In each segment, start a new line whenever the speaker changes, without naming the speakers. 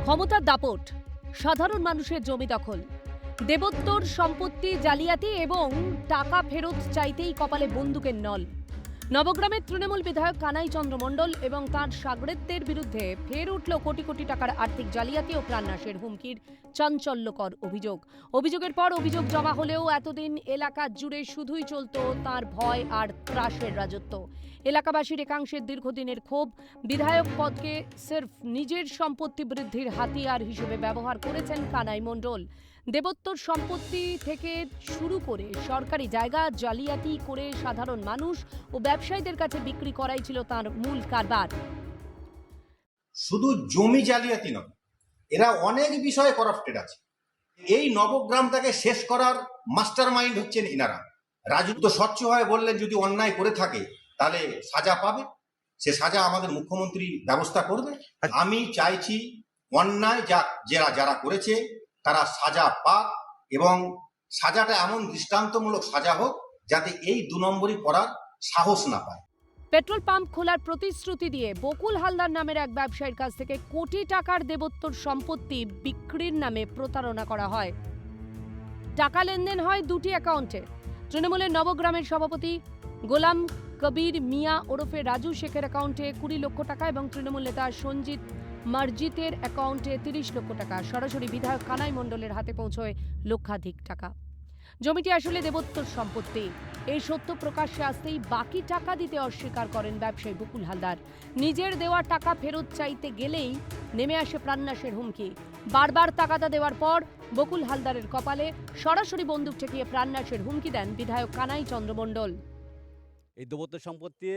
ক্ষমতার দাপট, সাধারণ মানুষের জমি দখল, দেবোত্তর সম্পত্তি জালিয়াতি এবং টাকা ফেরত চাইতেই কপালে বন্দুকের নল। নবগ্রামের তৃণমূল বিধায়ক কানাই চন্দ্র মণ্ডল এবং তাঁর সাগরেদদের বিরুদ্ধে ফের উঠল কোটি কোটি টাকার আর্থিক জালিয়াতি ও প্রাণনাশের হুমকির চাঞ্চল্যকর অভিযোগ। অভিযোগের পর অভিযোগ জমা হলেও এতদিন এলাকা জুড়ে শুধুই চলত তাঁর ভয় আর ত্রাসের রাজত্ব। এলাকাবাসীর একাংশের দীর্ঘদিনের ক্ষোভ, বিধায়ক পদকে সির্ফ নিজের সম্পত্তি বৃদ্ধির হাতিয়ার হিসেবে ব্যবহার করেছেন কানাই মণ্ডল। দেবোত্তর সম্পত্তি থেকে শুরু করে সরকারি জায়গা জালিয়াতি করে সাধারণ মানুষ ও ব্যবসায়ীদের কাছে বিক্রি করাই ছিল তার মূল কারবার।
শুধু জমি জালিয়াতি নয়, এরা অনেক বিষয়ে করাপ্টেড আছে। এই নবগ্রামটাকে শেষ করার মাস্টার মাইন্ড হচ্ছেন ইনারা। রাজু তো স্বচ্ছ হয়ে বললেন যদি অন্যায় করে থাকে তাহলে সাজা পাবে, সে সাজা আমাদের মুখ্যমন্ত্রী ব্যবস্থা করবে। আমি চাইছি অন্যায় যারা করেছে তারা সাজা পাক এবং সাজাটা এমন দৃষ্টান্তমূলক সাজা হোক যাতে এই 2 নম্বরই করার সাহস না পায়।
পেট্রোল পাম্প খোলার প্রতিশ্রুতি দিয়ে বকুল হালদার নামের এক ব্যবসায়ীর কাছ থেকে কোটি টাকার দেবোত্তর সম্পত্তি বিক্রির নামে প্রতারণা করা হয়। টাকা লেনদেন হয় 2টি অ্যাকাউন্টে। তৃণমূলের নবগ্রামের সভাপতি গোলাম কবির মিয়া ওরফে রাজু শেখের অ্যাকাউন্টে 20 লক্ষ টাকা এবং তৃণমূল নেতা সঞ্জিত মার্জিতের অ্যাকাউন্টে 30 লক্ষ টাকা। সরাসরি বিধায়ক কানাই মণ্ডলের হাতে পৌঁছয় লক্ষাধিক টাকা। জমিটি আসলে দেবোত্তর সম্পত্তি। এই সত্য প্রকাশ্যে আসতেই বাকি টাকা দিতে অস্বীকার করেন ব্যবসায়ী বকুল হালদার। নিজের দেওয়া টাকা ফেরত চাইতে গেলেই নেমে আসে প্রাণনাশের হুমকি। বারবার টাকাটা দেওয়ার পর বকুল হালদারের কপালে সরাসরি বন্দুক ঠেকিয়ে প্রাণনাশের হুমকি দেন বিধায়ক কানাই চন্দ্র মণ্ডল।
এই দেবোত্তর সম্পত্তি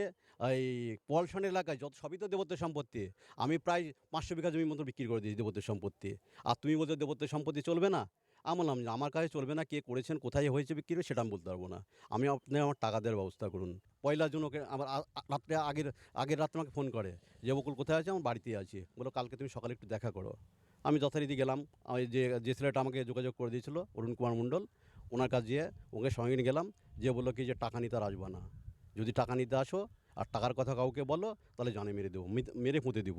এই পলসন এলাকায় যত সবই তো দেবোত্তর সম্পত্তি। আমি প্রায় 500 বিঘা জমির মতো বিক্রি করে দিয়েছি দেবোত্তর সম্পত্তি। আর তুমি বলছো দেবোত্তর সম্পত্তি চলবে না? আমি বললাম যে আমার কাছে চলবে না, কে করেছেন কোথায় হয়েছে বিক্রি সেটা আমি বলতে পারবো না। আপনি আমার টাকা দেওয়ার ব্যবস্থা করুন। 1 জুন ওকে আমার রাত্রে আগের রাত্রে আমাকে ফোন করে যে বকুল কোথায় আছে, আমার বাড়িতেই আছি। বলো কালকে তুমি সকালে একটু দেখা করো। আমি যথারীতি গেলাম। যে ছেলেটা আমাকে যোগাযোগ করে দিয়েছিল অরুণ কুমার মণ্ডল, ওনার কাছে গিয়ে ওকে সঙ্গে নিয়ে গেলাম। যে বললো কি যে টাকা নিতে আর আসবা না, যদি টাকা নিতে আসো আর টাকার কথা কাউকে বলো তাহলে জানে মেরে দেবো, মেরে পুঁতে দিব।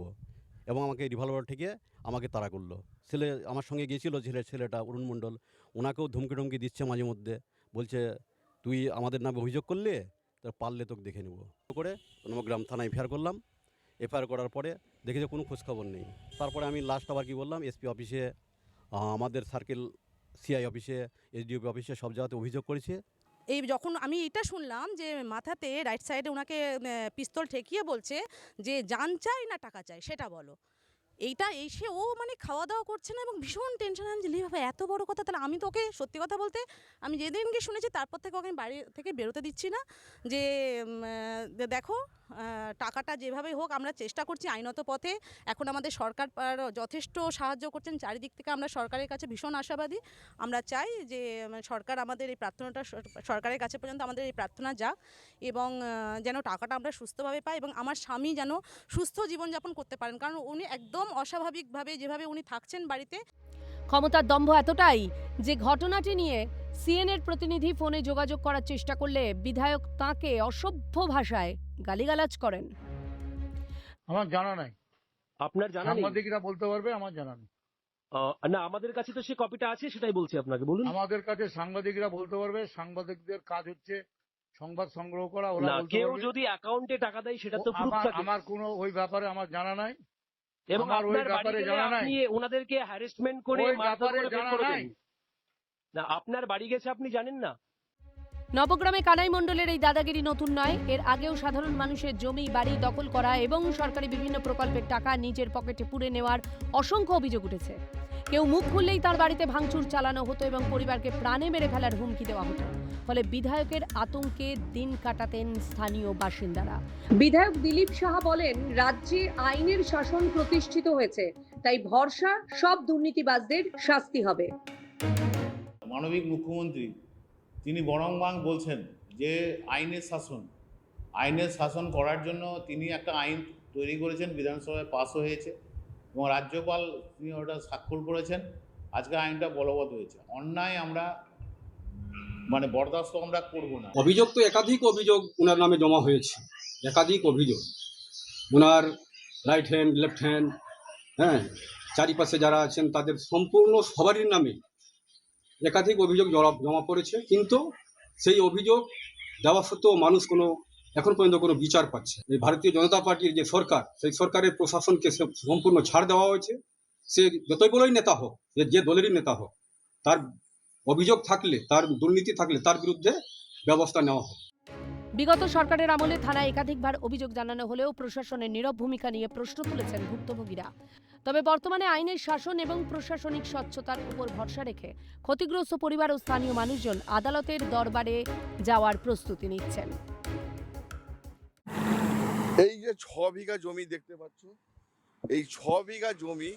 এবং আমাকে রিভলভার ঠেকে আমাকে তাড়া করলো। ছেলে আমার সঙ্গে গিয়েছিল, ছেলেটা অরুণ মণ্ডল, ওনাকেও ধমকি দিচ্ছে মাঝে মধ্যে। বলছে তুই আমাদের নামে অভিযোগ করলে, তার পারলে তোকে দেখে নেবো করে নবগ্রাম থানায় এফআইআর করলাম। এফআইআর করার পরে দেখে যে কোনো খোঁজখবর নেই। তারপরে আমি লাস্ট আবার কী বললাম, এসপি অফিসে, আমাদের সার্কেল সিআই অফিসে, এসডিওপি অফিসে সব জায়গাতে অভিযোগ করেছে।
এই যখন আমি এটা শুনলাম যে মাথাতে রাইট সাইডে ওনাকে পিস্তল ঠেকিয়ে বলছে যে জান চাই না টাকা চাই সেটা বলো, এইটা এসে ও মানে খাওয়া দাওয়া করছে না এবং ভীষণ টেনশন। আমি যে বাবা এত বড় কথা, তাহলে আমি তোকে সত্যি কথা বলতে আমি যেদিনকে শুনেছি তারপর থেকে ওকে বাড়ি থেকে বেরোতে দিচ্ছি না। যে দেখো টাকাটা যেভাবেই হোক আমরা চেষ্টা করছি আইনত পথে। এখন আমাদের সরকার যথেষ্ট সাহায্য করছেন চারিদিক থেকে, আমরা সরকারের কাছে ভীষণ আশাবাদী। আমরা চাই যে সরকার আমাদের এই প্রার্থনাটা, সরকারের কাছে পর্যন্ত আমাদের এই প্রার্থনা যাক এবং যেন টাকাটা আমরা সুস্থভাবে পাই এবং আমার স্বামী যেন সুস্থ জীবনযাপন করতে পারেন, কারণ উনি একদম অস্বাভাবিকভাবে যেভাবে উনি থাকছেন বাড়িতে।
ক্ষমতার দম্ভ এতটাই যে ঘটনাটি নিয়ে সিএনএর প্রতিনিধি ফোনে যোগাযোগ করার চেষ্টা করলে বিধায়ক তাঁকে অসভ্য ভাষায় গালিগালাজ করেন।
আমার জানা নাই।
আপনার জানা নেই?
সাংবাদিকরা বলতে পারবে, আমার জানা নেই।
না, আমাদের কাছে তো সেই কপিটা আছে, সেটাই বলছি আপনাকে। বলুন।
আমাদের কাছে সাংবাদিকরা বলতে পারবে। সাংবাদিকদের কাজ হচ্ছে সংবাদ সংগ্রহ করা। ওরা
না,
বলতে
কেউ
পারবে।
যদি অ্যাকাউন্টে টাকা দেয় সেটা তো প্রুফ থাকে।
আমার কোনো ওই ব্যাপারে আমার জানা নাই
এবং
আমার ওই
আপনার
ব্যাপারে
বাড়ি গেলে
জানা নাই।
আপনি ওনাদেরকে হ্যারাসমেন্ট করে
ওই
মারধর
ব্যাপারে
করে বের
জানা
করে
নাই।
দেন। না, আপনার বাড়ি গেছে আপনি জানেন না?
নবগ্রামে কানাই মণ্ডলের এই দাদাগিরি নতুন নয়। এর আগেও সাধারণ মানুষের জমি বাড়ি দখল করা এবং সরকারি বিভিন্ন প্রকল্পের টাকা নিজের পকেটে পুরে নেওয়ার অসংখ্য অভিযোগ উঠেছে। কেউ মুখ খুললেই তার বাড়িতে ভাঙচুর চালানো হতো এবং পরিবারকে প্রাণে মেরে ফেলার হুমকি দেওয়া হতো। ফলে বিধায়কের আতঙ্কে দিন কাটাতেন স্থানীয় বাসিন্দারা। বিধায়ক দিলীপ সাহা বলেন, রাজ্যে আইনের শাসন প্রতিষ্ঠিত হয়েছে, তাই ভরসা সব দুর্নীতিবাজদের শাস্তি হবে।
মানবিক মুখ্যমন্ত্রী তিনি বরংবাং বলছেন যে আইনের শাসন করার জন্য তিনি একটা আইন তৈরি করেছেন, বিধানসভায় পাসও হয়েছে এবং রাজ্যপাল তিনি ওটা স্বাক্ষর করেছেন। আজকে আইনটা বলবৎ হয়েছে। অন্যায় আমরা বরদাস্ত আমরা করব না।
অভিযোগ তো একাধিক অভিযোগ ওনার নামে জমা হয়েছে, একাধিক অভিযোগ। ওনার রাইট হ্যান্ড, লেফট হ্যান্ড, হ্যাঁ, চারিপাশে যারা আছেন তাদের সম্পূর্ণ সবারই নামে একাধিক অভিযোগ জমা পড়েছে, কিন্তু সেই অভিযোগ দেওয়া সত্ত্বেও মানুষ এখন পর্যন্ত কোনো বিচার পাচ্ছে। এই ভারতীয় জনতা পার্টির যে সরকার, সেই সরকারের প্রশাসনকে সম্পূর্ণ ছাড় দেওয়া হয়েছে। সে যতই বড়ই নেতা হোক, যে দলেরই নেতা হোক, তার অভিযোগ থাকলে, তার দুর্নীতি থাকলে তার বিরুদ্ধে ব্যবস্থা নেওয়া হোক।
বিগত সরকারের আমলে থানায় একাধিকবার অভিযোগ জানানো হলেও প্রশাসনের নীরব ভূমিকা নিয়ে প্রশ্ন তুলেছেন ভুক্তভোগীরা। তবে বর্তমানে আইনের শাসন এবং প্রশাসনিক স্বচ্ছতার উপর ভরসা রেখে ক্ষতিগ্রস্ত পরিবার ও স্থানীয় মানুষজন আদালতের দরবারে যাওয়ার প্রস্তুতি নিচ্ছেন।
এই যে 6 বিঘা জমি দেখতে পাচ্ছ, এই 6 বিঘা জমি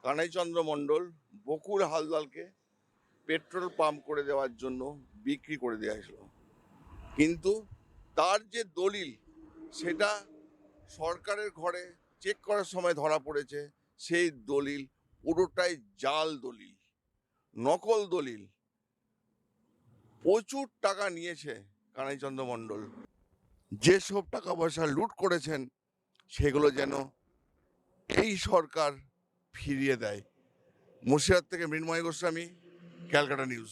কানাইচন্দ্র মণ্ডল বকুল হালদারকে পেট্রোল পাম্প করে দেওয়ার জন্য বিক্রি করে দেওয়া হয়েছিল, কিন্তু তার যে দলিল সেটা সরকারের ঘরে চেক করার সময় ধরা পড়েছে। সেই দলিল পুরোটাই জাল দলিল, নকল দলিল। প্রচুর টাকা নিয়েছে কানাইচন্দ্র মণ্ডল। যেসব টাকা পয়সা লুট করেছেন সেগুলো যেন এই সরকার ফিরিয়ে দেয়। মুর্শিদাবাদ থেকে মৃন্ময় গোস্বামী, ক্যালকাটা নিউজ।